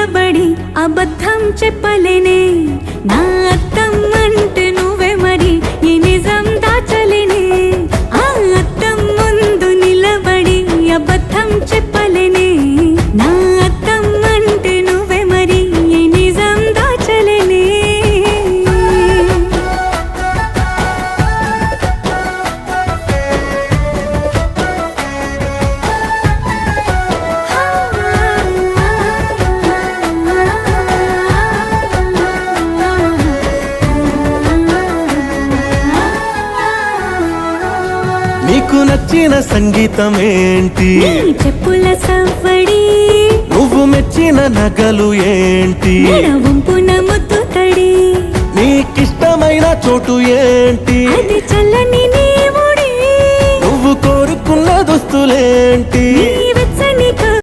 నిలబడి అబద్ధం చెప్పలేనే నా అద్దం అంటే నువ్వే మరి ఈ నిజం దాచలేనే ఆ అద్దం ముందు నిలబడి అబద్ధం చెప్పలేనే నా అద్దం అంటే నువ్వే మరి ఈ నిజం దాచలేనే నీకు నచ్చిన సంగీతం ఏంటి నీ చెప్పుల సవ్వడి నువ్వు మెచ్చిన నగలు ఏంటి వంపున ముద్దు తడి నీకిష్టమైన చోటు ఏంటి అది చల్లని